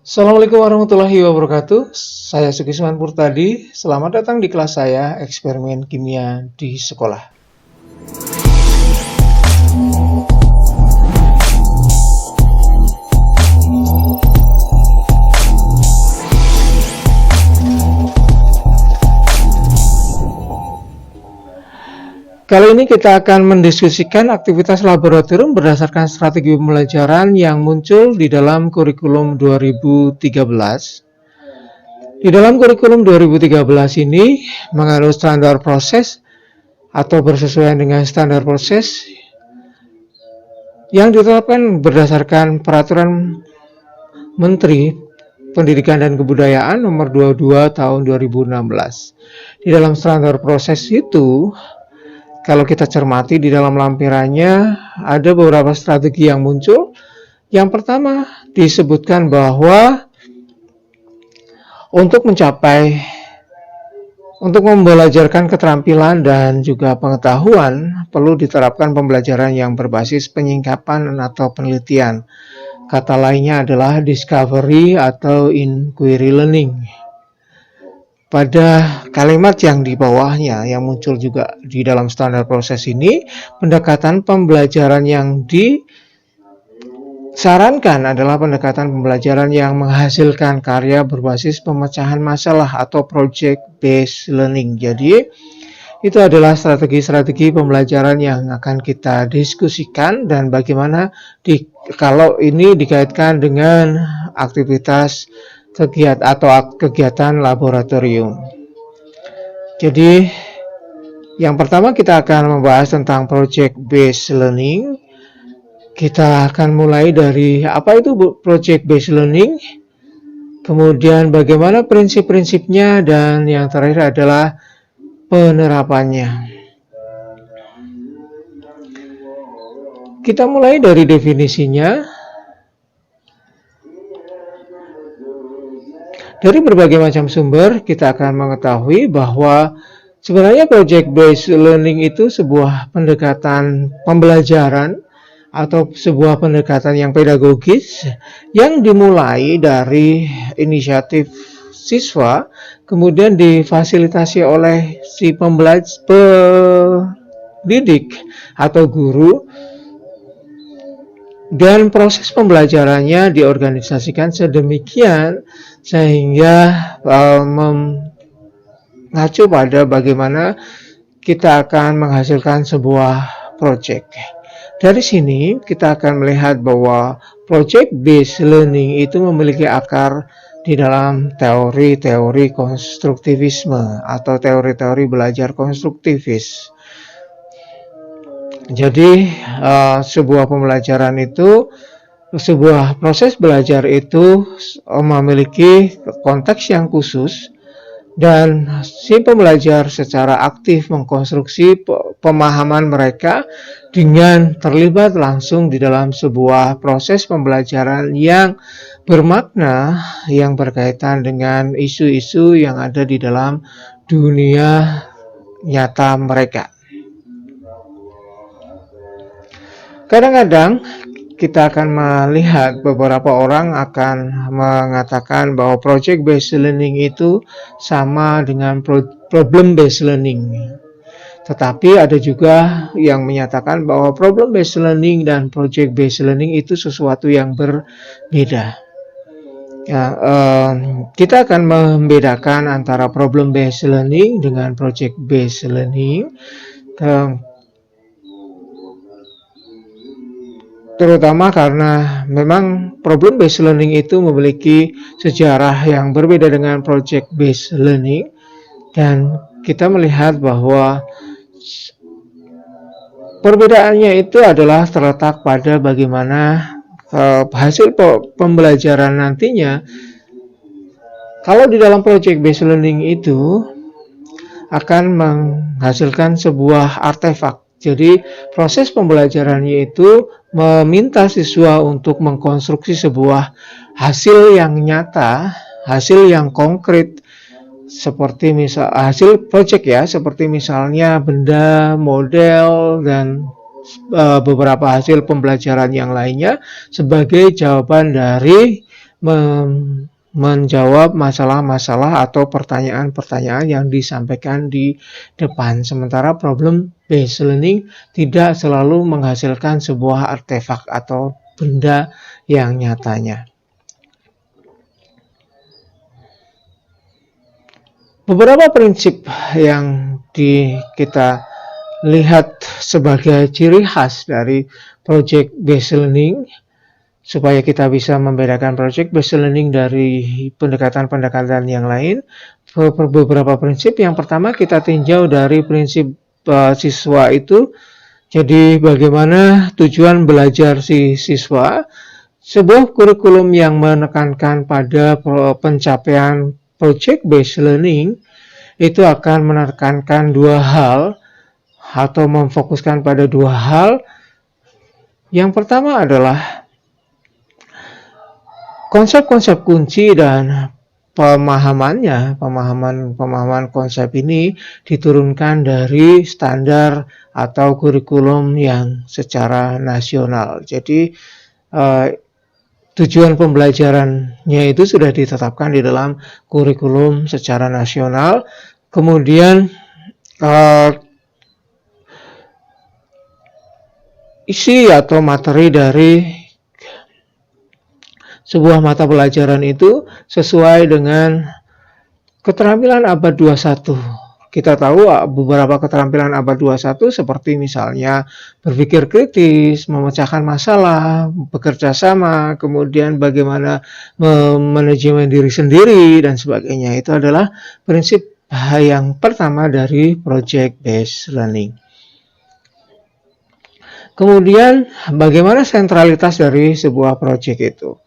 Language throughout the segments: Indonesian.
Assalamualaikum warahmatullahi wabarakatuh. Saya Sukisman Purtadi. Selamat datang di kelas saya Eksperimen Kimia di Sekolah. Kali ini kita akan mendiskusikan aktivitas laboratorium berdasarkan strategi pembelajaran yang muncul di dalam kurikulum 2013. Di dalam kurikulum 2013 ini menganut standar proses atau bersesuaian dengan standar proses yang ditetapkan berdasarkan peraturan Menteri Pendidikan dan Kebudayaan nomor 22 tahun 2016. Di dalam standar proses itu, kalau kita cermati di dalam lampirannya ada beberapa strategi yang muncul. Yang pertama disebutkan bahwa untuk membelajarkan keterampilan dan juga pengetahuan perlu diterapkan pembelajaran yang berbasis penyingkapan atau penelitian. Kata lainnya adalah discovery atau inquiry learning. Pada kalimat yang di bawahnya yang muncul juga di dalam standar proses ini, pendekatan pembelajaran yang disarankan adalah pendekatan pembelajaran yang menghasilkan karya berbasis pemecahan masalah atau project based learning. Jadi itu adalah strategi-strategi pembelajaran yang akan kita diskusikan dan bagaimana kalau ini dikaitkan dengan aktivitas kegiatan laboratorium. Jadi yang pertama kita akan membahas tentang project based learning. Kita akan mulai dari apa itu project based learning, kemudian bagaimana prinsip-prinsipnya, dan yang terakhir adalah penerapannya. Kita mulai dari definisinya. Dari berbagai macam sumber, kita akan mengetahui bahwa sebenarnya project based learning itu sebuah pendekatan pembelajaran atau sebuah pendekatan yang pedagogis yang dimulai dari inisiatif siswa, kemudian difasilitasi oleh si pendidik atau guru, dan proses pembelajarannya diorganisasikan sedemikian sehingga mengacu pada bagaimana kita akan menghasilkan sebuah project. Dari sini kita akan melihat bahwa project based learning itu memiliki akar di dalam teori-teori konstruktivisme atau teori-teori belajar konstruktivis. Jadi sebuah proses belajar itu memiliki konteks yang khusus, dan si pembelajar secara aktif mengkonstruksi pemahaman mereka dengan terlibat langsung di dalam sebuah proses pembelajaran yang bermakna, yang berkaitan dengan isu-isu yang ada di dalam dunia nyata mereka. Kadang-kadang kita akan melihat beberapa orang akan mengatakan bahwa project based learning itu sama dengan problem based learning. Tetapi ada juga yang menyatakan bahwa problem based learning dan project based learning itu sesuatu yang berbeda. Ya, kita akan membedakan antara problem based learning dengan project based learning. Terutama karena memang problem based learning itu memiliki sejarah yang berbeda dengan project based learning, dan kita melihat bahwa perbedaannya itu adalah terletak pada bagaimana hasil pembelajaran nantinya. Kalau di dalam project based learning itu akan menghasilkan sebuah artefak. Jadi proses pembelajarannya itu meminta siswa untuk mengkonstruksi sebuah hasil yang nyata, hasil yang konkret, seperti hasil project ya, seperti misalnya benda, model, dan beberapa hasil pembelajaran yang lainnya sebagai jawaban dari menjawab masalah-masalah atau pertanyaan-pertanyaan yang disampaikan di depan. Sementara problem based learning tidak selalu menghasilkan sebuah artefak atau benda yang nyatanya. Beberapa prinsip yang kita lihat sebagai ciri khas dari project based learning supaya kita bisa membedakan project based learning dari pendekatan-pendekatan yang lain. Beberapa prinsip. Yang pertama kita tinjau dari prinsip siswa itu. Jadi bagaimana tujuan belajar si siswa. Sebuah kurikulum yang menekankan pada pencapaian project based learning itu akan menekankan dua hal atau memfokuskan pada dua hal. Yang pertama adalah konsep-konsep kunci dan pemahaman konsep ini diturunkan dari standar atau kurikulum yang secara nasional. Jadi tujuan pembelajarannya itu sudah ditetapkan di dalam kurikulum secara nasional. Kemudian isi atau materi dari sebuah mata pelajaran itu sesuai dengan keterampilan abad 21. Kita tahu beberapa keterampilan abad 21 seperti misalnya berpikir kritis, memecahkan masalah, bekerja sama, kemudian bagaimana manajemen diri sendiri dan sebagainya. Itu adalah prinsip yang pertama dari project based learning. Kemudian bagaimana sentralitas dari sebuah project itu?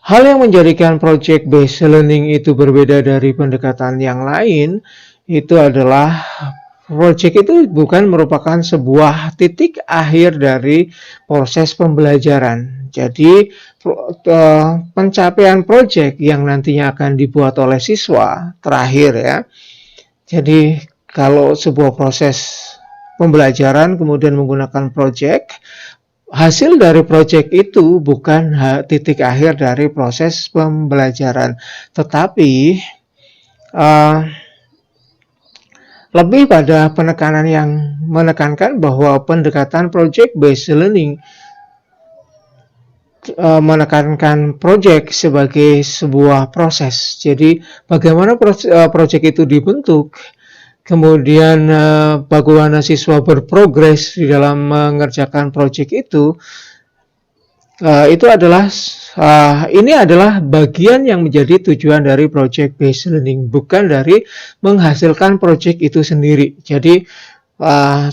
Hal yang menjadikan project based learning itu berbeda dari pendekatan yang lain itu adalah project itu bukan merupakan sebuah titik akhir dari proses pembelajaran. Jadi pencapaian project yang nantinya akan dibuat oleh siswa terakhir ya. Jadi kalau sebuah proses pembelajaran kemudian menggunakan project, hasil dari proyek itu bukan titik akhir dari proses pembelajaran, tetapi lebih pada penekanan yang menekankan bahwa pendekatan project based learning menekankan project sebagai sebuah proses. Jadi bagaimana project itu dibentuk, kemudian bagaimana siswa berprogres di dalam mengerjakan proyek itu adalah ini adalah bagian yang menjadi tujuan dari project based learning, bukan dari menghasilkan proyek itu sendiri. Jadi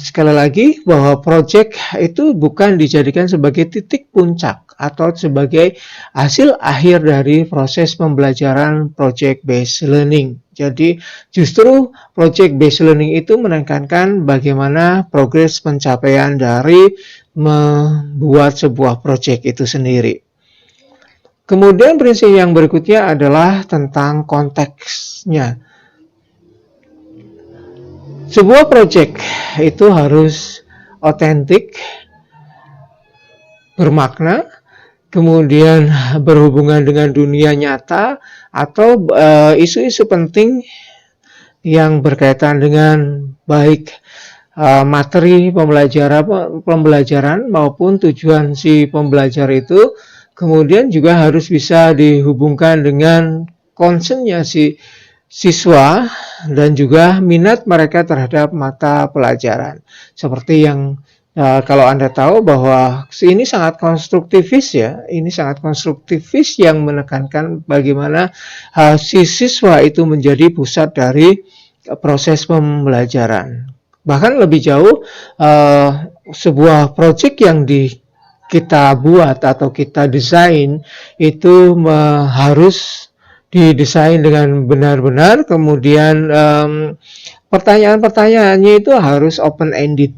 sekali lagi bahwa proyek itu bukan dijadikan sebagai titik puncak atau sebagai hasil akhir dari proses pembelajaran project based learning. Jadi justru project based learning itu menekankan bagaimana progres pencapaian dari membuat sebuah project itu sendiri. Kemudian prinsip yang berikutnya adalah tentang konteksnya. Sebuah project itu harus otentik, bermakna, kemudian berhubungan dengan dunia nyata atau isu-isu penting yang berkaitan dengan baik materi pembelajaran maupun tujuan si pembelajar itu, kemudian juga harus bisa dihubungkan dengan concernnya si siswa dan juga minat mereka terhadap mata pelajaran. Seperti yang kalau Anda tahu bahwa ini sangat konstruktivis ya, ini sangat konstruktivis yang menekankan bagaimana si siswa itu menjadi pusat dari proses pembelajaran. Bahkan lebih jauh, sebuah proyek yang kita buat atau kita desain itu harus didesain dengan benar-benar, kemudian pertanyaan-pertanyaannya itu harus open-ended.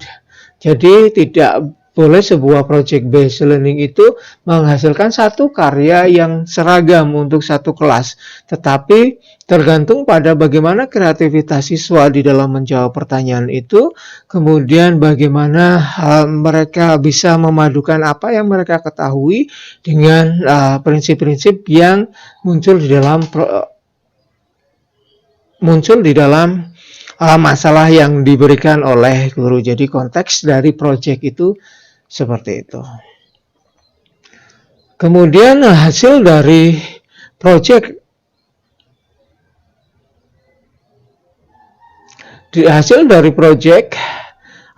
Jadi tidak boleh sebuah project based learning itu menghasilkan satu karya yang seragam untuk satu kelas, tetapi tergantung pada bagaimana kreativitas siswa di dalam menjawab pertanyaan itu, kemudian bagaimana mereka bisa memadukan apa yang mereka ketahui dengan prinsip-prinsip yang muncul di dalam masalah yang diberikan oleh guru. Jadi konteks dari project itu seperti itu. Kemudian hasil dari project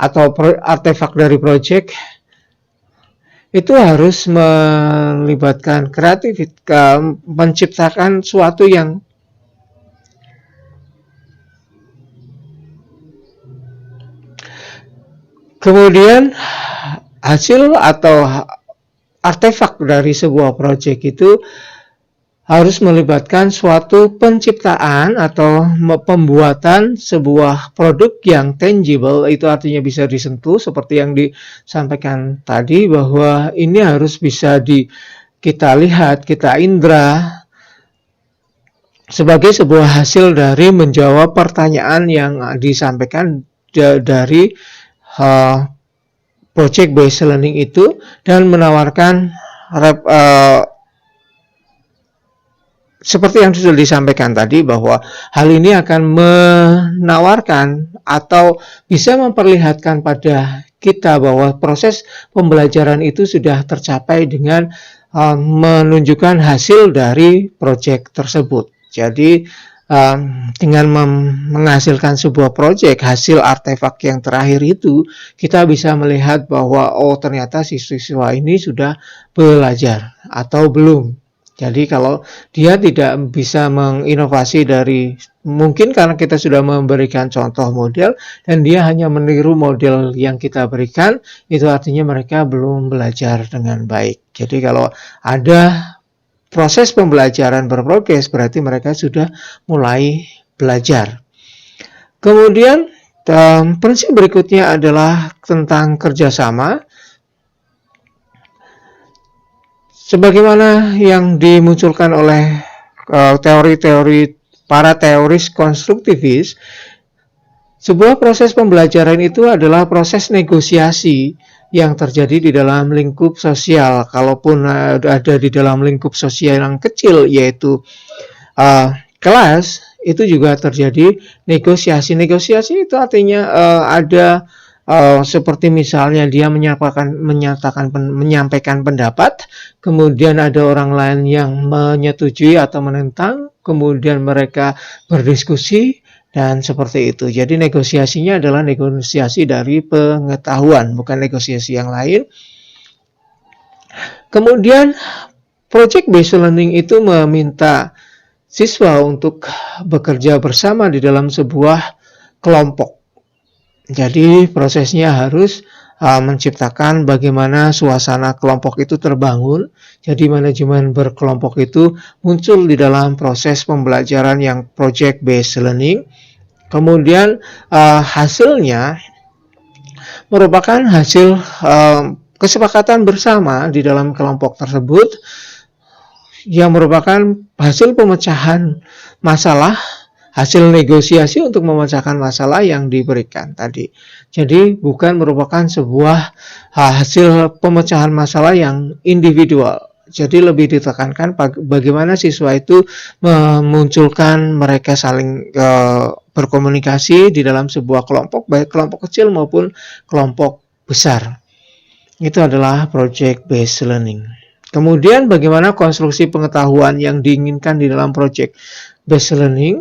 atau artefak dari project itu harus melibatkan kreativitas, menciptakan suatu yang kemudian hasil atau artefak dari sebuah proyek itu harus melibatkan suatu penciptaan atau pembuatan sebuah produk yang tangible, itu artinya bisa disentuh seperti yang disampaikan tadi, bahwa ini harus bisa kita lihat, kita indra sebagai sebuah hasil dari menjawab pertanyaan yang disampaikan dari project based learning itu, dan menawarkan seperti yang sudah disampaikan tadi, bahwa hal ini akan menawarkan atau bisa memperlihatkan pada kita bahwa proses pembelajaran itu sudah tercapai dengan menunjukkan hasil dari project tersebut. Jadi dengan menghasilkan sebuah proyek, hasil artefak yang terakhir itu, kita bisa melihat bahwa ternyata siswa ini sudah belajar atau belum. Jadi kalau dia tidak bisa menginovasi mungkin karena kita sudah memberikan contoh model dan dia hanya meniru model yang kita berikan, itu artinya mereka belum belajar dengan baik. Jadi kalau ada proses pembelajaran berprogres, berarti mereka sudah mulai belajar. Kemudian prinsip berikutnya adalah tentang kerjasama. Sebagaimana yang dimunculkan oleh teori-teori para teoris konstruktivis, sebuah proses pembelajaran itu adalah proses negosiasi yang terjadi di dalam lingkup sosial. Kalaupun ada di dalam lingkup sosial yang kecil, yaitu kelas, itu juga terjadi negosiasi. Negosiasi itu artinya ada seperti misalnya dia menyampaikan pendapat, kemudian ada orang lain yang menyetujui atau menentang, kemudian mereka berdiskusi, dan seperti itu. Jadi negosiasinya adalah negosiasi dari pengetahuan, bukan negosiasi yang lain. Kemudian project based learning itu meminta siswa untuk bekerja bersama di dalam sebuah kelompok. Jadi prosesnya harus menciptakan bagaimana suasana kelompok itu terbangun. Jadi manajemen berkelompok itu muncul di dalam proses pembelajaran yang project based learning. Kemudian hasilnya merupakan hasil kesepakatan bersama di dalam kelompok tersebut, yang merupakan hasil pemecahan masalah, hasil negosiasi untuk memecahkan masalah yang diberikan tadi. Jadi bukan merupakan sebuah hasil pemecahan masalah yang individual. Jadi lebih ditekankan bagaimana siswa itu memunculkan mereka saling berkomunikasi di dalam sebuah kelompok, baik kelompok kecil maupun kelompok besar. Itu adalah project based learning. Kemudian bagaimana konstruksi pengetahuan yang diinginkan di dalam project based learning?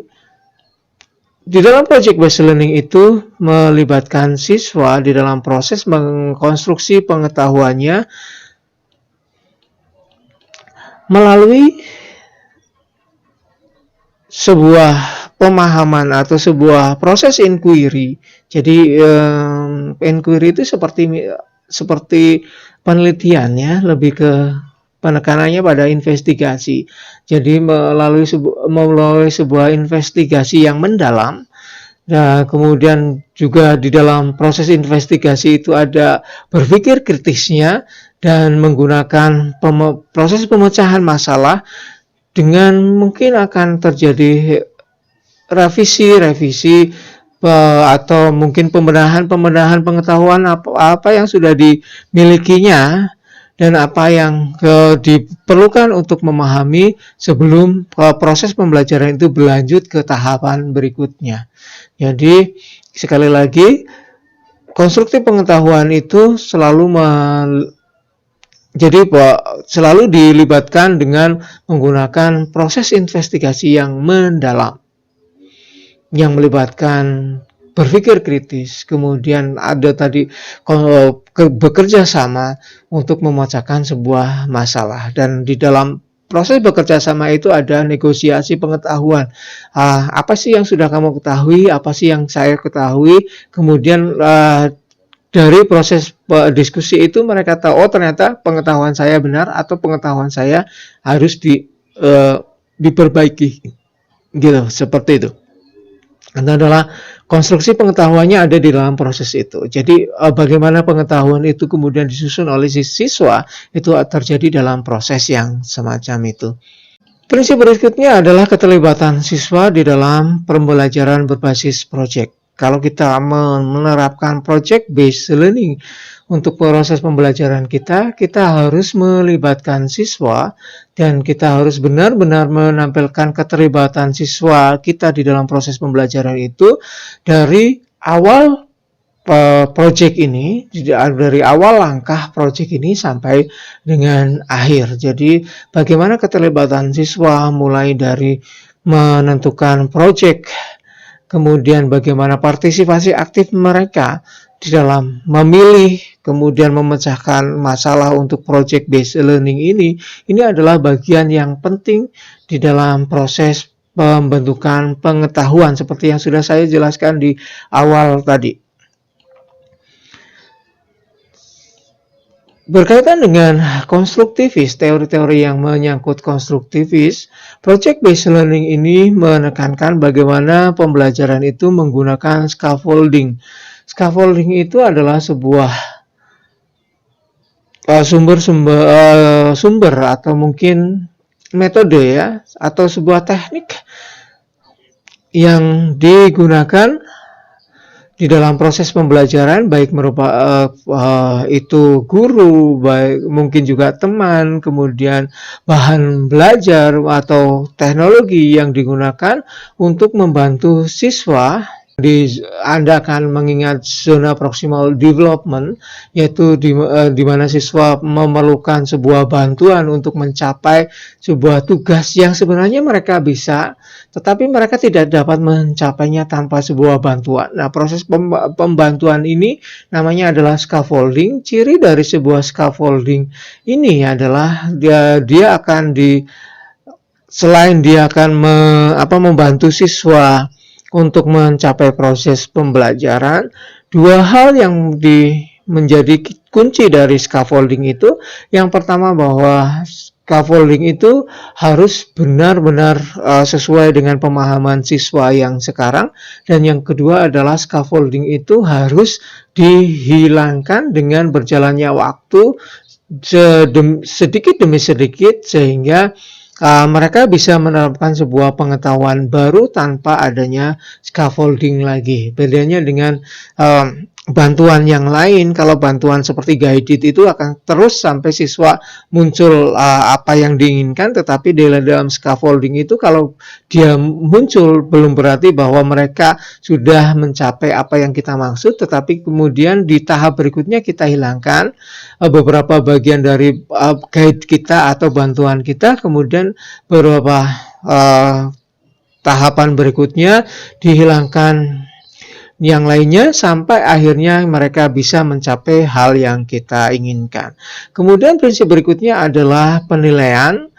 Di dalam project based learning itu melibatkan siswa di dalam proses mengkonstruksi pengetahuannya melalui sebuah pemahaman atau sebuah proses inquiry. Jadi inquiry itu seperti penelitian, ya, lebih ke penekanannya pada investigasi. Jadi melalui sebuah investigasi yang mendalam, Nah, kemudian juga di dalam proses investigasi itu ada berpikir kritisnya dan menggunakan proses pemecahan masalah dengan mungkin akan terjadi revisi atau mungkin pembenahan pengetahuan apa yang sudah dimilikinya dan apa yang diperlukan untuk memahami sebelum proses pembelajaran itu berlanjut ke tahapan berikutnya. Jadi sekali lagi, konstruksi pengetahuan itu selalu dilibatkan dengan menggunakan proses investigasi yang mendalam, yang melibatkan berpikir kritis, kemudian ada tadi bekerja sama untuk memecahkan sebuah masalah, dan di dalam proses bekerja sama itu ada negosiasi pengetahuan. Apa sih yang sudah kamu ketahui, apa sih yang saya ketahui, kemudian dari proses diskusi itu mereka tahu, oh ternyata pengetahuan saya benar atau pengetahuan saya harus diperbaiki, gitu, seperti itu. Itu adalah konstruksi pengetahuannya ada di dalam proses itu. Jadi bagaimana pengetahuan itu kemudian disusun oleh siswa itu terjadi dalam proses yang semacam itu. Prinsip berikutnya adalah keterlibatan siswa di dalam pembelajaran berbasis project. Kalau kita menerapkan project based learning untuk proses pembelajaran kita harus melibatkan siswa dan kita harus benar-benar menampilkan keterlibatan siswa kita di dalam proses pembelajaran itu dari awal project ini, dari awal langkah project ini sampai dengan akhir. Jadi bagaimana keterlibatan siswa mulai dari menentukan project, kemudian bagaimana partisipasi aktif mereka di dalam memilih, kemudian memecahkan masalah untuk project based learning ini adalah bagian yang penting di dalam proses pembentukan pengetahuan seperti yang sudah saya jelaskan di awal tadi. Berkaitan dengan konstruktivis, teori-teori yang menyangkut konstruktivis, project-based learning ini menekankan bagaimana pembelajaran itu menggunakan scaffolding. Scaffolding itu adalah sebuah sumber atau mungkin metode ya, atau sebuah teknik yang digunakan di dalam proses pembelajaran, baik itu guru, baik mungkin juga teman, kemudian bahan belajar atau teknologi yang digunakan untuk membantu siswa. Anda akan mengingat zona proximal development, yaitu di mana siswa memerlukan sebuah bantuan untuk mencapai sebuah tugas yang sebenarnya mereka bisa, tetapi mereka tidak dapat mencapainya tanpa sebuah bantuan. Nah, proses pembantuan ini namanya adalah scaffolding. Ciri dari sebuah scaffolding ini adalah dia akan selain dia akan membantu siswa untuk mencapai proses pembelajaran, dua hal yang menjadi kunci dari scaffolding itu. Yang pertama, bahwa scaffolding itu harus benar-benar sesuai dengan pemahaman siswa yang sekarang, dan yang kedua adalah scaffolding itu harus dihilangkan dengan berjalannya waktu sedikit demi sedikit, sehingga mereka bisa menerapkan sebuah pengetahuan baru tanpa adanya scaffolding lagi. Bedanya dengan bantuan yang lain, kalau bantuan seperti guided itu akan terus sampai siswa muncul apa yang diinginkan, tetapi di dalam scaffolding itu kalau dia muncul belum berarti bahwa mereka sudah mencapai apa yang kita maksud, tetapi kemudian di tahap berikutnya kita hilangkan beberapa bagian dari guide kita atau bantuan kita, kemudian beberapa tahapan berikutnya dihilangkan yang lainnya sampai akhirnya mereka bisa mencapai hal yang kita inginkan. Kemudian prinsip berikutnya adalah penilaian.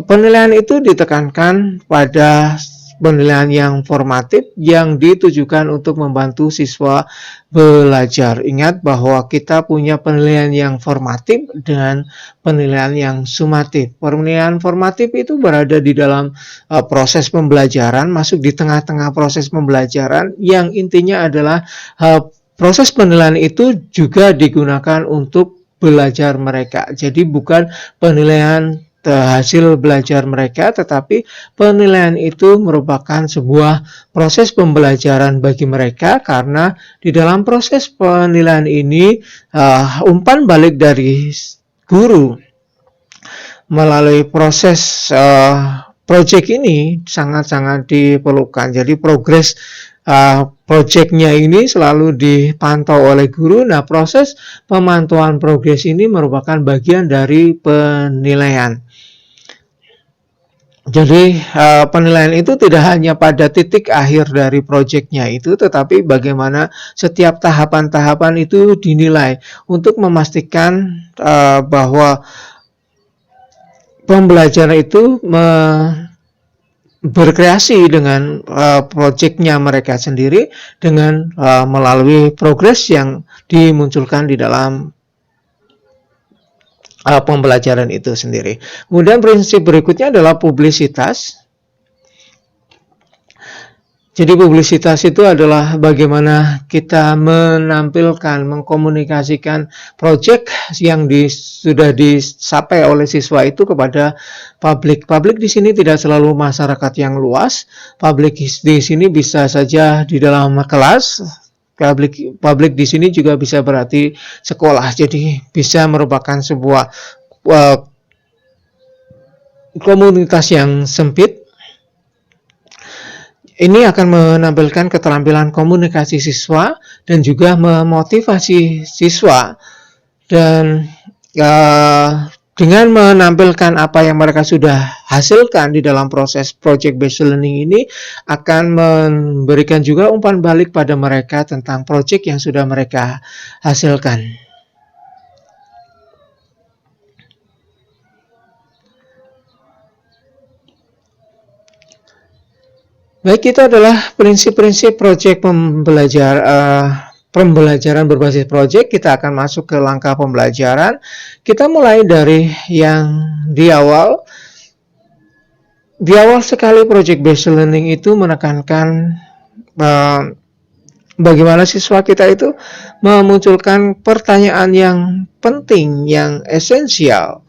Penilaian itu ditekankan pada penilaian yang formatif yang ditujukan untuk membantu siswa belajar. Ingat bahwa kita punya penilaian yang formatif dan penilaian yang sumatif. Penilaian formatif itu berada di dalam proses pembelajaran, masuk di tengah-tengah proses pembelajaran, yang intinya adalah proses penilaian itu juga digunakan untuk belajar mereka. Jadi bukan penilaian hasil belajar mereka, tetapi penilaian itu merupakan sebuah proses pembelajaran bagi mereka, karena di dalam proses penilaian ini umpan balik dari guru melalui proses project ini sangat-sangat diperlukan. Jadi progres projectnya ini selalu dipantau oleh guru. Nah, proses pemantauan progres ini merupakan bagian dari penilaian. Jadi penilaian itu tidak hanya pada titik akhir dari proyeknya itu, tetapi bagaimana setiap tahapan-tahapan itu dinilai untuk memastikan bahwa pembelajaran itu berkreasi dengan proyeknya mereka sendiri dengan melalui progres yang dimunculkan di dalam pembelajaran itu sendiri. Kemudian prinsip berikutnya adalah publisitas. Jadi publisitas itu adalah bagaimana kita menampilkan, mengkomunikasikan proyek yang sudah dicapai oleh siswa itu kepada publik. Publik di sini tidak selalu masyarakat yang luas. Publik di sini bisa saja di dalam kelas. Publik di sini juga bisa berarti sekolah. Jadi bisa merupakan sebuah komunitas yang sempit. Ini akan menampilkan keterampilan komunikasi siswa dan juga memotivasi siswa, dan dengan menampilkan apa yang mereka sudah hasilkan di dalam proses project based learning ini akan memberikan juga umpan balik pada mereka tentang project yang sudah mereka hasilkan. Baik, itu adalah prinsip-prinsip project pembelajaran berbasis project. Kita akan masuk ke langkah pembelajaran. Kita mulai dari yang di awal. Di awal sekali project based learning itu menekankan bagaimana siswa kita itu memunculkan pertanyaan yang penting, yang esensial.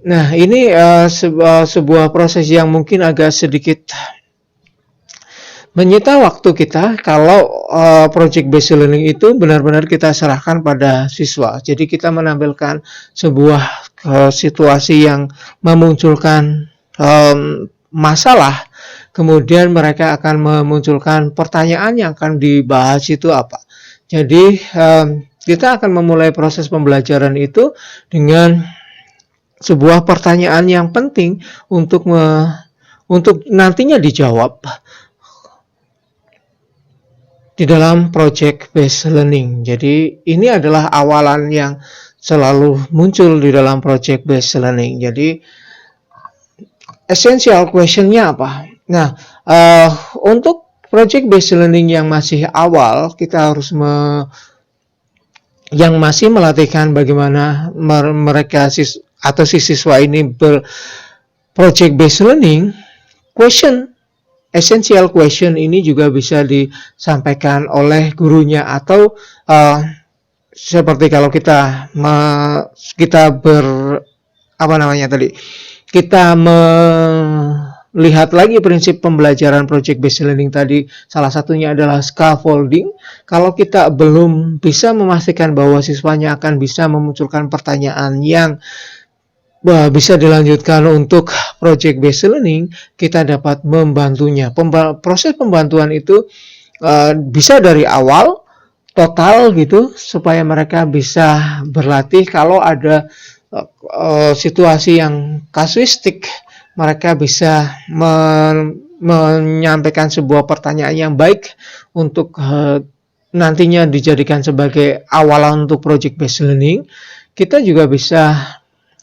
Nah, ini sebuah proses yang mungkin agak sedikit menyita waktu kita kalau project based learning itu benar-benar kita serahkan pada siswa. Jadi kita menampilkan sebuah situasi yang memunculkan masalah, kemudian mereka akan memunculkan pertanyaan yang akan dibahas itu apa. Jadi kita akan memulai proses pembelajaran itu dengan sebuah pertanyaan yang penting untuk nantinya dijawab di dalam project based learning. Jadi ini adalah awalan yang selalu muncul di dalam project based learning. Jadi essential question-nya apa? Nah, untuk project based learning yang masih awal, kita harus yang masih melatihkan bagaimana mereka atau si siswa ini project based learning, essential question ini juga bisa disampaikan oleh gurunya, atau seperti kalau kita melihat lagi prinsip pembelajaran project based learning tadi, salah satunya adalah scaffolding. Kalau kita belum bisa memastikan bahwa siswanya akan bisa memunculkan pertanyaan yang bisa dilanjutkan untuk project based learning, kita dapat membantunya. Proses pembantuan itu bisa dari awal total gitu, supaya mereka bisa berlatih. Kalau ada situasi yang kasuistik, mereka bisa menyampaikan sebuah pertanyaan yang baik untuk nantinya dijadikan sebagai awalan untuk project based learning. Kita juga bisa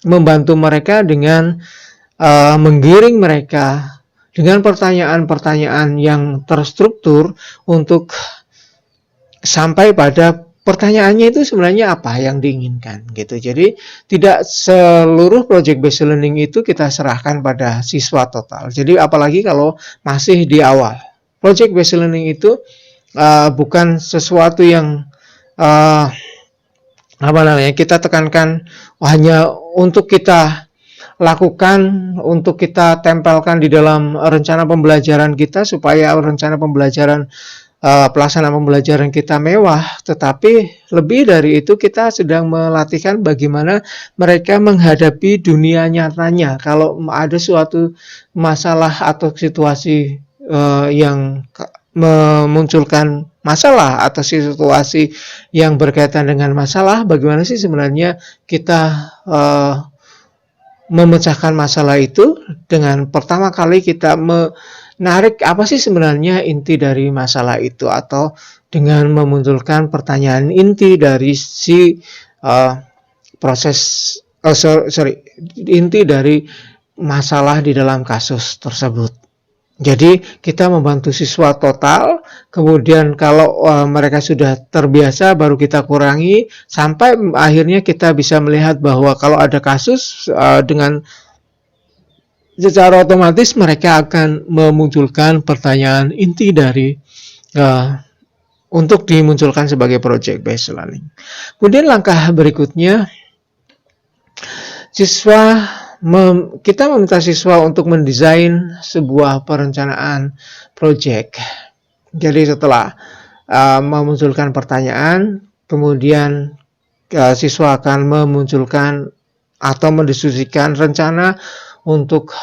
membantu mereka dengan menggiring mereka dengan pertanyaan-pertanyaan yang terstruktur untuk sampai pada pertanyaannya itu sebenarnya apa yang diinginkan gitu. Jadi tidak seluruh project based learning itu kita serahkan pada siswa total. Jadi apalagi kalau masih di awal. Project based learning itu bukan sesuatu yang kita tekankan hanya untuk kita lakukan, untuk kita tempelkan di dalam rencana pembelajaran kita supaya rencana pembelajaran pelaksanaan pembelajaran kita mewah, tetapi lebih dari itu kita sedang melatihkan bagaimana mereka menghadapi dunia nyatanya. Kalau ada suatu masalah atau situasi yang memunculkan masalah atau situasi yang berkaitan dengan masalah, bagaimana sih sebenarnya kita memecahkan masalah itu dengan pertama kali kita menarik apa sih sebenarnya inti dari masalah itu, atau dengan memunculkan pertanyaan inti dari si inti dari masalah di dalam kasus tersebut. Jadi kita membantu siswa total, kemudian kalau mereka sudah terbiasa baru kita kurangi sampai akhirnya kita bisa melihat bahwa kalau ada kasus dengan secara otomatis mereka akan memunculkan pertanyaan inti dari untuk dimunculkan sebagai project based learning. Kemudian langkah berikutnya, kita meminta siswa untuk mendesain sebuah perencanaan project. Jadi setelah memunculkan pertanyaan, kemudian siswa akan memunculkan atau mendiskusikan rencana untuk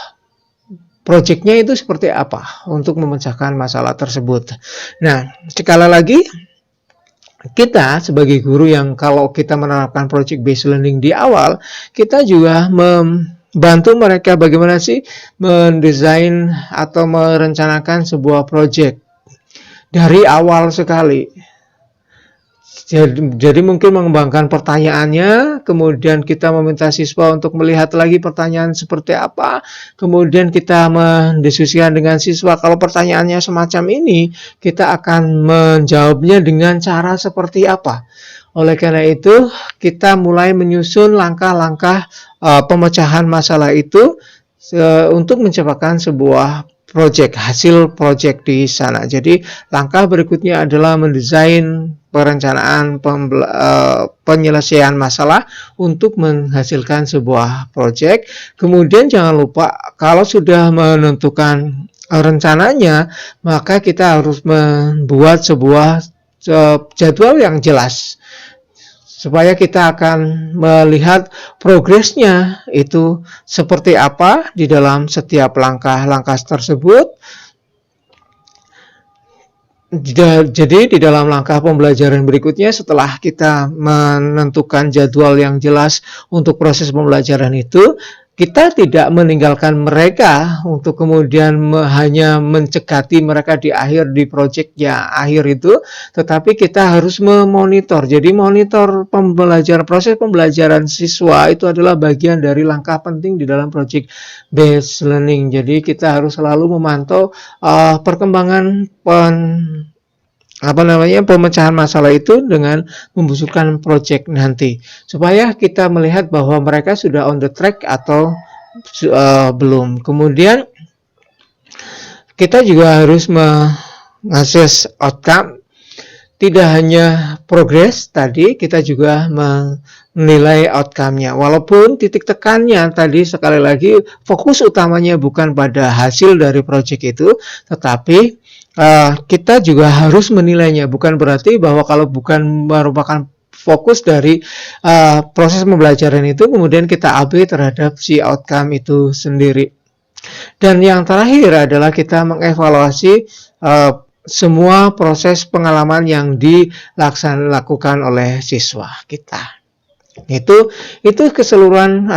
projectnya itu seperti apa untuk memecahkan masalah tersebut. Nah, sekali lagi, kita sebagai guru yang kalau kita menerapkan project based learning di awal, kita juga membantu mereka bagaimana sih mendesain atau merencanakan sebuah project dari awal sekali. Jadi mungkin mengembangkan pertanyaannya, kemudian kita meminta siswa untuk melihat lagi pertanyaan seperti apa, kemudian kita mendiskusikan dengan siswa kalau pertanyaannya semacam ini, kita akan menjawabnya dengan cara seperti apa. Oleh karena itu, kita mulai menyusun langkah-langkah pemecahan masalah itu untuk menciptakan sebuah hasil project di sana. Jadi langkah berikutnya adalah mendesain perencanaan penyelesaian masalah untuk menghasilkan sebuah project. Kemudian jangan lupa kalau sudah menentukan rencananya, maka kita harus membuat sebuah jadwal yang jelas supaya kita akan melihat progresnya itu seperti apa di dalam setiap langkah-langkah tersebut. Jadi di dalam langkah pembelajaran berikutnya, setelah kita menentukan jadwal yang jelas untuk proses pembelajaran itu, kita tidak meninggalkan mereka untuk kemudian hanya mencekati mereka di projectnya akhir itu, tetapi kita harus memonitor. Jadi monitor proses pembelajaran siswa itu adalah bagian dari langkah penting di dalam project based learning. Jadi kita harus selalu memantau perkembangan pemecahan masalah itu dengan membusukan project nanti, supaya kita melihat bahwa mereka sudah on the track atau belum. Kemudian kita juga harus mengakses outcome, tidak hanya progress tadi, kita juga menilai outcome-nya. Walaupun titik tekannya tadi sekali lagi fokus utamanya bukan pada hasil dari project itu, tetapi kita juga harus menilainya. Bukan berarti bahwa kalau bukan merupakan fokus dari proses pembelajaran itu, kemudian kita AB terhadap si outcome itu sendiri. Dan yang terakhir adalah kita mengevaluasi semua proses pengalaman yang dilakukan oleh siswa kita. Itu keseluruhan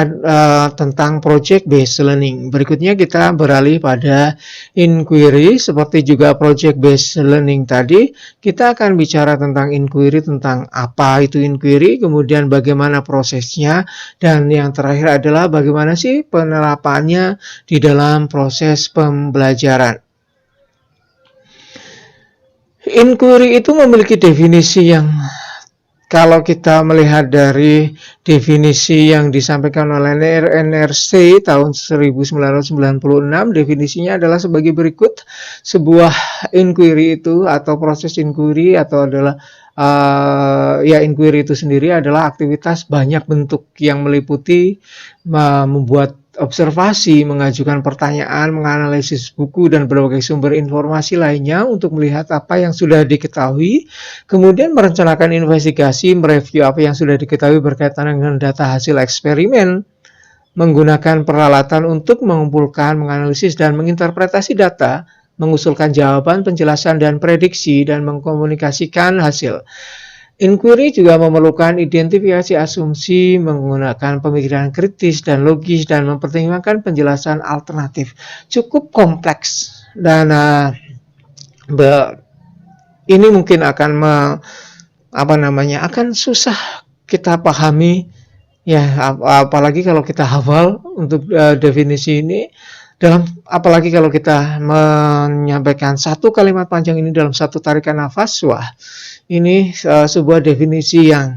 tentang project based learning. Berikutnya kita beralih pada inquiry. Seperti juga project based learning tadi, kita akan bicara tentang inquiry, tentang apa itu inquiry, kemudian bagaimana prosesnya, dan yang terakhir adalah bagaimana sih penerapannya di dalam proses pembelajaran. Inquiry itu memiliki definisi yang, kalau kita melihat dari definisi yang disampaikan oleh NRC tahun 1996, definisinya adalah sebagai berikut. Sebuah inquiry itu atau proses inquiry atau adalah inquiry itu sendiri adalah aktivitas banyak bentuk yang meliputi membuat observasi, mengajukan pertanyaan, menganalisis buku dan berbagai sumber informasi lainnya untuk melihat apa yang sudah diketahui, kemudian merencanakan investigasi, mereview apa yang sudah diketahui berkaitan dengan data hasil eksperimen, menggunakan peralatan untuk mengumpulkan, menganalisis dan menginterpretasi data, mengusulkan jawaban, penjelasan dan prediksi, dan mengkomunikasikan hasil. Inquiry juga memerlukan identifikasi asumsi, menggunakan pemikiran kritis dan logis, dan mempertimbangkan penjelasan alternatif. Cukup kompleks, dan ini mungkin akan akan susah kita pahami, ya, apalagi kalau kita hafal untuk definisi ini. Apalagi kalau kita menyampaikan satu kalimat panjang ini dalam satu tarikan nafas, wah, ini sebuah definisi yang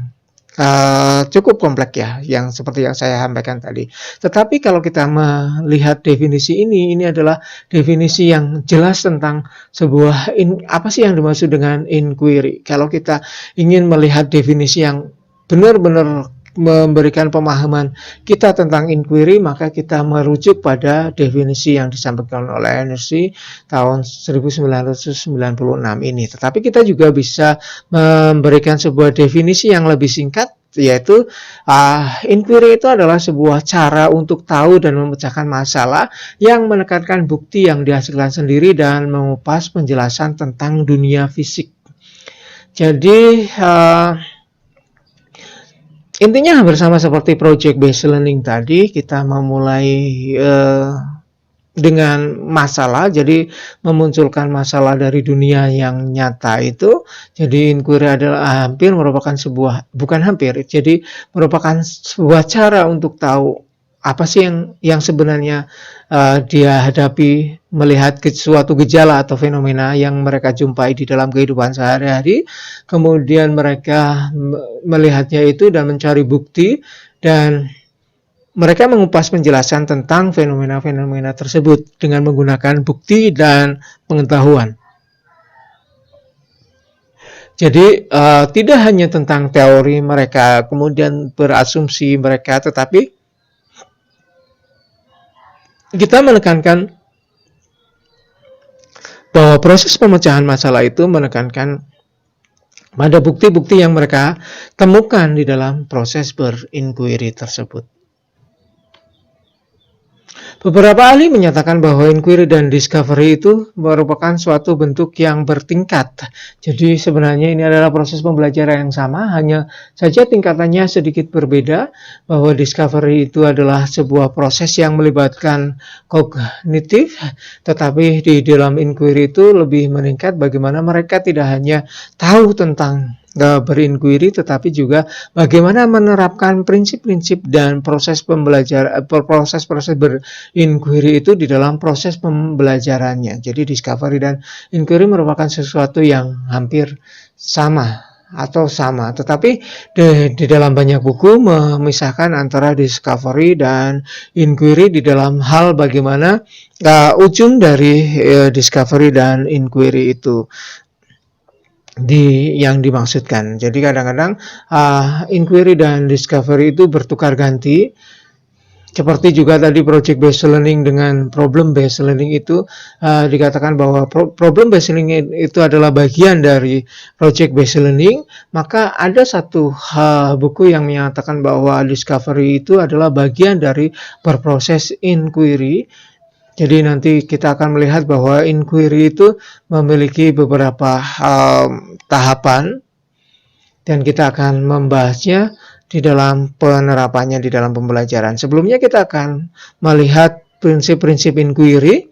cukup kompleks, ya, yang seperti yang saya sampaikan tadi. Tetapi kalau kita melihat definisi ini adalah definisi yang jelas tentang sebuah apa sih yang dimaksud dengan inquiry. Kalau kita ingin melihat definisi yang benar-benar memberikan pemahaman kita tentang inquiry, maka kita merujuk pada definisi yang disampaikan oleh NRC tahun 1996 ini. Tetapi kita juga bisa memberikan sebuah definisi yang lebih singkat, yaitu inquiry itu adalah sebuah cara untuk tahu dan memecahkan masalah yang menekankan bukti yang dihasilkan sendiri dan mengupas penjelasan tentang dunia fisik. Jadi intinya hampir sama seperti project based learning tadi. Kita memulai dengan masalah, jadi memunculkan masalah dari dunia yang nyata itu. Jadi inquiry adalah merupakan sebuah cara untuk tahu apa sih yang sebenarnya dia hadapi, melihat suatu gejala atau fenomena yang mereka jumpai di dalam kehidupan sehari-hari, kemudian mereka melihatnya itu dan mencari bukti, dan mereka mengupas penjelasan tentang fenomena-fenomena tersebut dengan menggunakan bukti dan pengetahuan. Jadi tidak hanya tentang teori mereka, kemudian berasumsi mereka, tetapi kita menekankan bahwa proses pemecahan masalah itu menekankan pada bukti-bukti yang mereka temukan di dalam proses berinquiry tersebut. Beberapa ahli menyatakan bahwa inquiry dan discovery itu merupakan suatu bentuk yang bertingkat. Jadi sebenarnya ini adalah proses pembelajaran yang sama, hanya saja tingkatannya sedikit berbeda, bahwa discovery itu adalah sebuah proses yang melibatkan kognitif, tetapi di dalam inquiry itu lebih meningkat bagaimana mereka tidak hanya tahu tentang berinquiry, tetapi juga bagaimana menerapkan prinsip-prinsip dan proses pembelajaran, proses berinquiry itu di dalam proses pembelajarannya. Jadi discovery dan inquiry merupakan sesuatu yang hampir sama, tetapi di dalam banyak buku memisahkan antara discovery dan inquiry di dalam hal bagaimana ujung dari discovery dan inquiry itu yang dimaksudkan. Jadi kadang-kadang inquiry dan discovery itu bertukar ganti. Seperti juga tadi project based learning dengan problem based learning itu dikatakan bahwa problem based learning itu adalah bagian dari project based learning, maka ada satu buku yang menyatakan bahwa discovery itu adalah bagian dari berproses inquiry. Jadi nanti kita akan melihat bahwa inquiry itu memiliki beberapa tahapan, dan kita akan membahasnya di dalam penerapannya di dalam pembelajaran. Sebelumnya kita akan melihat prinsip-prinsip inquiry.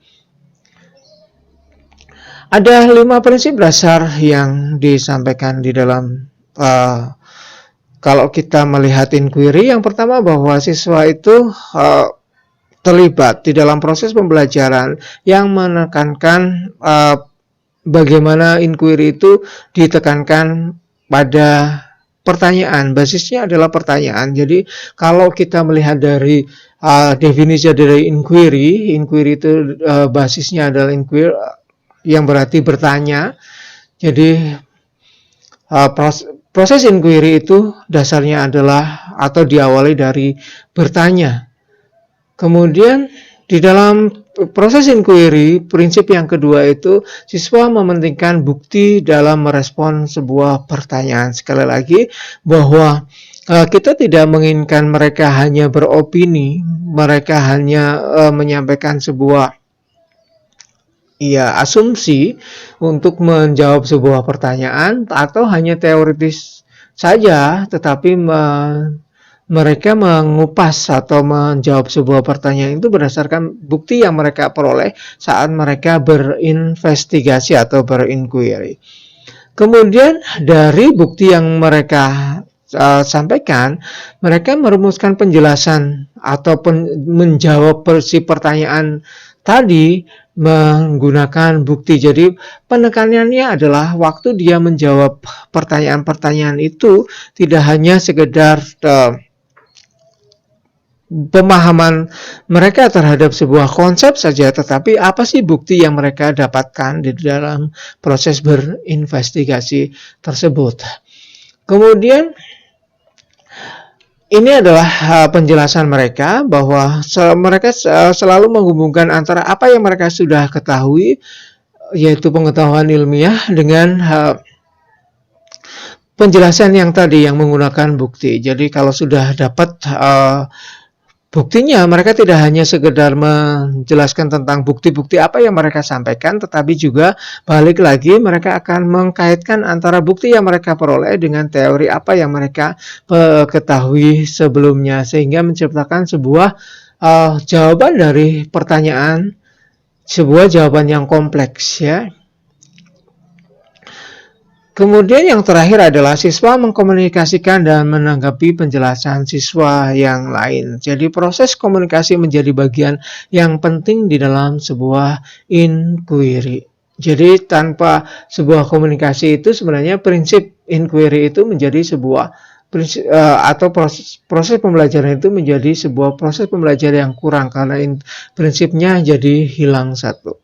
Ada 5 prinsip dasar yang disampaikan di dalam kalau kita melihat inquiry. Yang pertama, bahwa siswa itu terlibat di dalam proses pembelajaran, yang menekankan bagaimana inquiry itu ditekankan pada pertanyaan. Basisnya adalah pertanyaan. Jadi kalau kita melihat dari definisi dari inquiry itu basisnya adalah inquiry, yang berarti bertanya. Jadi proses inquiry itu dasarnya adalah atau diawali dari bertanya. Kemudian di dalam proses inquiry, prinsip yang kedua itu siswa mementingkan bukti dalam merespon sebuah pertanyaan. Sekali lagi, bahwa kita tidak menginginkan mereka hanya beropini, mereka hanya menyampaikan sebuah asumsi untuk menjawab sebuah pertanyaan, atau hanya teoritis saja, tetapi mereka mengupas atau menjawab sebuah pertanyaan itu berdasarkan bukti yang mereka peroleh saat mereka berinvestigasi atau berinquiry. Kemudian dari bukti yang mereka sampaikan, mereka merumuskan penjelasan ataupun menjawab si pertanyaan tadi menggunakan bukti. Jadi penekanannya adalah waktu dia menjawab pertanyaan-pertanyaan itu tidak hanya sekedar pemahaman mereka terhadap sebuah konsep saja, tetapi apa sih bukti yang mereka dapatkan di dalam proses berinvestigasi tersebut. Kemudian ini adalah penjelasan mereka, bahwa mereka selalu menghubungkan antara apa yang mereka sudah ketahui, yaitu pengetahuan ilmiah, dengan penjelasan yang tadi yang menggunakan bukti. Jadi kalau sudah dapat buktinya, mereka tidak hanya sekedar menjelaskan tentang bukti-bukti apa yang mereka sampaikan, tetapi juga balik lagi mereka akan mengkaitkan antara bukti yang mereka peroleh dengan teori apa yang mereka ketahui sebelumnya, sehingga menciptakan sebuah jawaban dari pertanyaan, sebuah jawaban yang kompleks, ya. Kemudian yang terakhir adalah siswa mengkomunikasikan dan menanggapi penjelasan siswa yang lain. Jadi proses komunikasi menjadi bagian yang penting di dalam sebuah inquiry. Jadi tanpa sebuah komunikasi itu sebenarnya prinsip inquiry itu menjadi sebuah prinsip, atau proses pembelajaran itu menjadi sebuah proses pembelajaran yang kurang, karena prinsipnya jadi hilang satu.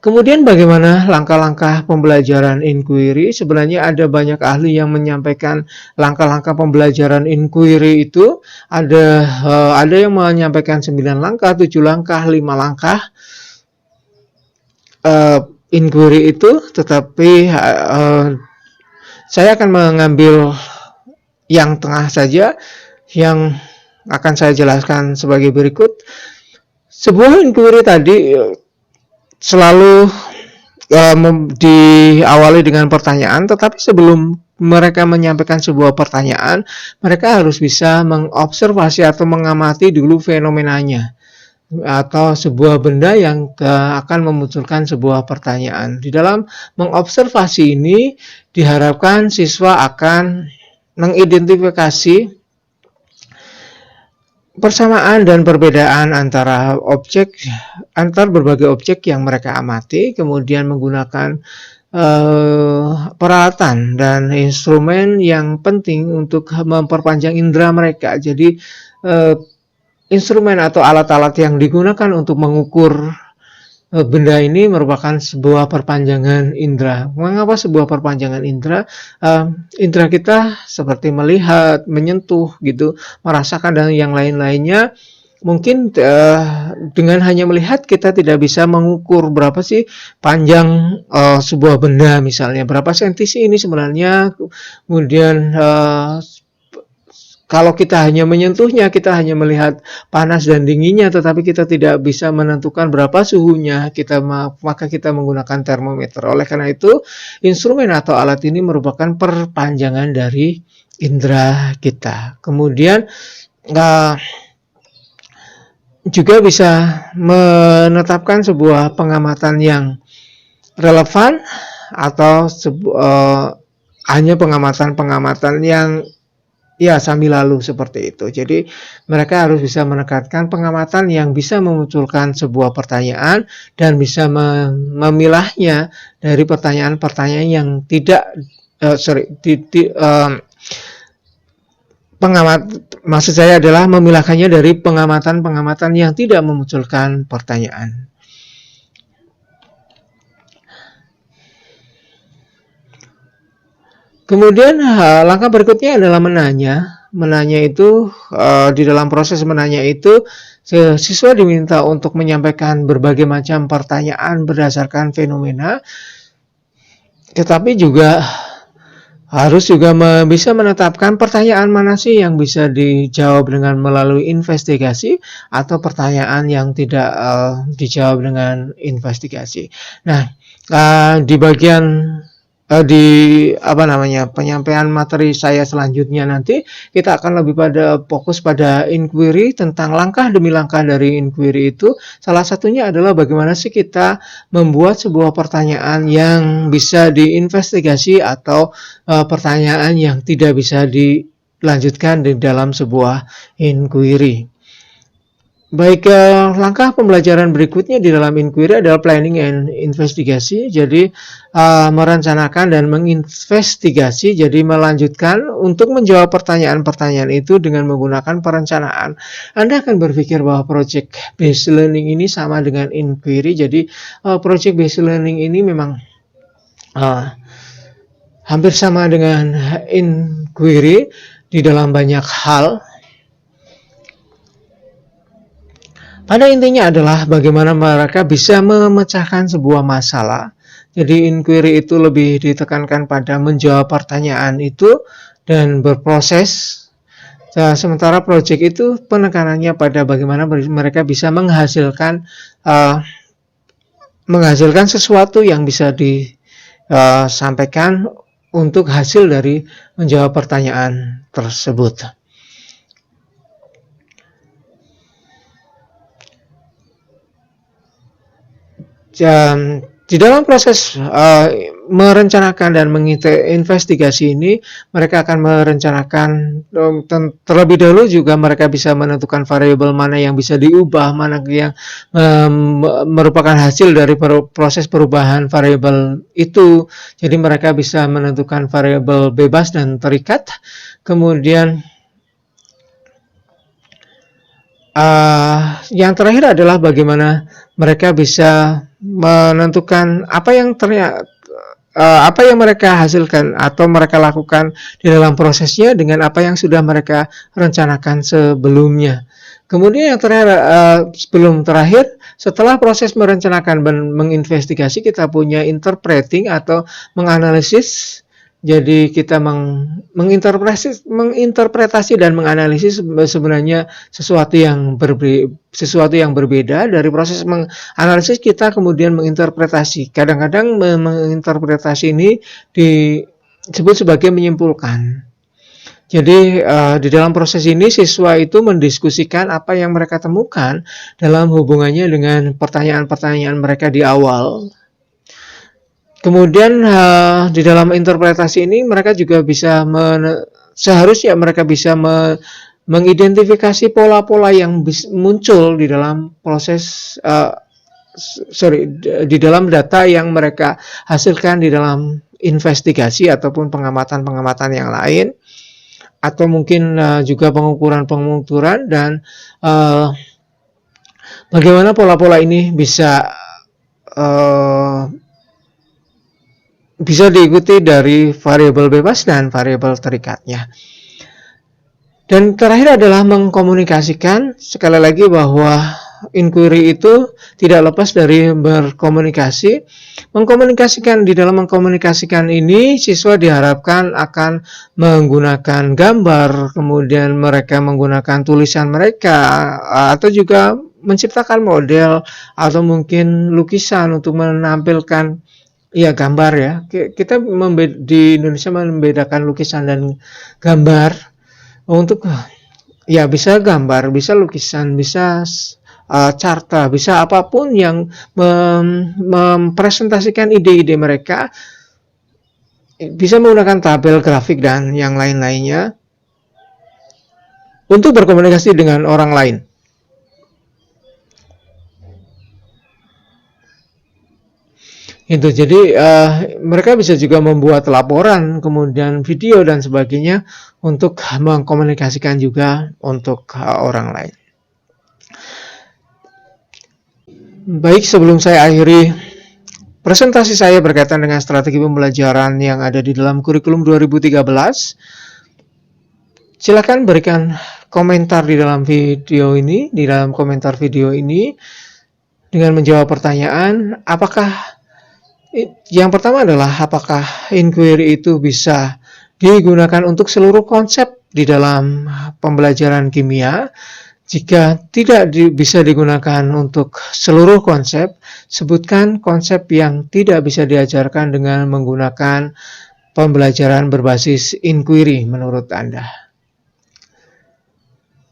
Kemudian bagaimana langkah-langkah pembelajaran inquiry? Sebenarnya ada banyak ahli yang menyampaikan langkah-langkah pembelajaran inquiry itu. Ada yang menyampaikan 9 langkah, 7 langkah, 5 langkah inquiry itu. Tetapi saya akan mengambil yang tengah saja, yang akan saya jelaskan sebagai berikut. Sebuah inquiry tadi selalu diawali dengan pertanyaan, tetapi sebelum mereka menyampaikan sebuah pertanyaan, mereka harus bisa mengobservasi atau mengamati dulu fenomenanya atau sebuah benda yang akan memunculkan sebuah pertanyaan. Di dalam mengobservasi ini diharapkan siswa akan mengidentifikasi persamaan dan perbedaan antara berbagai objek yang mereka amati, kemudian menggunakan peralatan dan instrumen yang penting untuk memperpanjang indera mereka. Jadi instrumen atau alat-alat yang digunakan untuk mengukur benda ini merupakan sebuah perpanjangan indera. Mengapa sebuah perpanjangan indera? Indera kita seperti melihat, menyentuh, gitu, merasakan dan yang lain-lainnya. Mungkin dengan hanya melihat kita tidak bisa mengukur berapa sih panjang sebuah benda, misalnya berapa senti sih ini sebenarnya. Kemudian kalau kita hanya menyentuhnya, kita hanya melihat panas dan dinginnya, tetapi kita tidak bisa menentukan berapa suhunya, maka kita menggunakan termometer. Oleh karena itu, instrumen atau alat ini merupakan perpanjangan dari indera kita. Kemudian juga bisa menetapkan sebuah pengamatan yang relevan atau hanya pengamatan-pengamatan yang sambil lalu seperti itu. Jadi mereka harus bisa menekankan pengamatan yang bisa memunculkan sebuah pertanyaan dan bisa memilahnya dari pertanyaan-pertanyaan yang tidak maksud saya adalah memilahkannya dari pengamatan-pengamatan yang tidak memunculkan pertanyaan. Kemudian langkah berikutnya adalah menanya. Menanya itu di dalam proses menanya itu siswa diminta untuk menyampaikan berbagai macam pertanyaan berdasarkan fenomena, tetapi juga harus juga bisa menetapkan pertanyaan mana sih yang bisa dijawab dengan melalui investigasi atau pertanyaan yang tidak dijawab dengan investigasi. Nah, di bagian penyampaian materi saya selanjutnya nanti kita akan lebih fokus pada inquiry, tentang langkah demi langkah dari inquiry itu. Salah satunya adalah bagaimana sih kita membuat sebuah pertanyaan yang bisa diinvestigasi atau pertanyaan yang tidak bisa dilanjutkan di dalam sebuah inquiry. Baik, langkah pembelajaran berikutnya di dalam inquiry adalah planning and investigasi. Jadi merencanakan dan menginvestigasi, jadi melanjutkan untuk menjawab pertanyaan-pertanyaan itu dengan menggunakan perencanaan. Anda akan berpikir bahwa project based learning ini sama dengan inquiry. Jadi project based learning ini memang hampir sama dengan inquiry di dalam banyak hal. Pada intinya adalah bagaimana mereka bisa memecahkan sebuah masalah. Jadi inquiry itu lebih ditekankan pada menjawab pertanyaan itu dan berproses. Sementara project itu penekanannya pada bagaimana mereka bisa menghasilkan sesuatu yang bisa disampaikan untuk hasil dari menjawab pertanyaan tersebut. Di dalam proses merencanakan dan menginvestigasi ini, mereka akan merencanakan terlebih dahulu juga mereka bisa menentukan variabel mana yang bisa diubah, mana yang merupakan hasil dari proses perubahan variabel itu. Jadi mereka bisa menentukan variabel bebas dan terikat. Kemudian yang terakhir adalah bagaimana mereka bisa menentukan apa yang mereka hasilkan atau mereka lakukan di dalam prosesnya dengan apa yang sudah mereka rencanakan sebelumnya. Kemudian yang terakhir, setelah proses merencanakan dan menginvestigasi, kita punya interpreting atau menganalisis. Jadi kita menginterpretasi dan menganalisis sebenarnya sesuatu yang berbeda dari proses menganalisis. Kita kemudian menginterpretasi. Kadang-kadang menginterpretasi ini disebut sebagai menyimpulkan. Jadi di dalam proses ini siswa itu mendiskusikan apa yang mereka temukan dalam hubungannya dengan pertanyaan-pertanyaan mereka di awal. Kemudian di dalam interpretasi ini mereka juga bisa seharusnya mereka bisa mengidentifikasi pola-pola yang muncul di dalam proses di dalam data yang mereka hasilkan di dalam investigasi ataupun pengamatan-pengamatan yang lain, atau mungkin juga pengukuran dan bagaimana pola-pola ini bisa diikuti dari variabel bebas dan variabel terikatnya. Dan terakhir adalah mengkomunikasikan. Sekali lagi bahwa inquiry itu tidak lepas dari berkomunikasi. Di dalam mengkomunikasikan ini, siswa diharapkan akan menggunakan gambar, kemudian mereka menggunakan tulisan mereka, atau juga menciptakan model atau mungkin lukisan untuk menampilkan Iya, gambar ya. Kita di Indonesia membedakan lukisan dan gambar. Untuk ya bisa gambar, bisa lukisan, bisa carta, bisa apapun yang mempresentasikan ide-ide mereka, bisa menggunakan tabel grafik dan yang lain-lainnya untuk berkomunikasi dengan orang lain. Itu jadi mereka bisa juga membuat laporan, kemudian video dan sebagainya untuk mengkomunikasikan juga untuk orang lain. Baik, sebelum saya akhiri presentasi saya berkaitan dengan strategi pembelajaran yang ada di dalam kurikulum 2013, silakan berikan komentar di dalam video ini, di dalam komentar video ini dengan menjawab pertanyaan, yang pertama adalah apakah inquiry itu bisa digunakan untuk seluruh konsep di dalam pembelajaran kimia. Jika tidak bisa digunakan untuk seluruh konsep, sebutkan konsep yang tidak bisa diajarkan dengan menggunakan pembelajaran berbasis inquiry menurut Anda.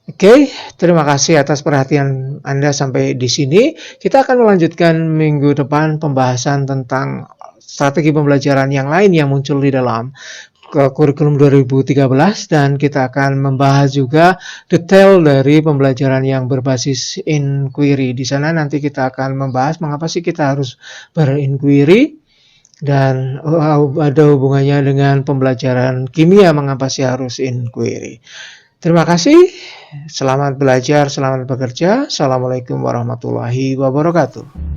Oke, terima kasih atas perhatian Anda sampai di sini. Kita akan melanjutkan minggu depan pembahasan tentang strategi pembelajaran yang lain yang muncul di dalam kurikulum 2013, dan kita akan membahas juga detail dari pembelajaran yang berbasis inquiry. Di sana nanti kita akan membahas mengapa sih kita harus berinquiry dan ada hubungannya dengan pembelajaran kimia, mengapa sih harus inquiry. Terima kasih, selamat belajar, selamat bekerja. Assalamualaikum warahmatullahi wabarakatuh.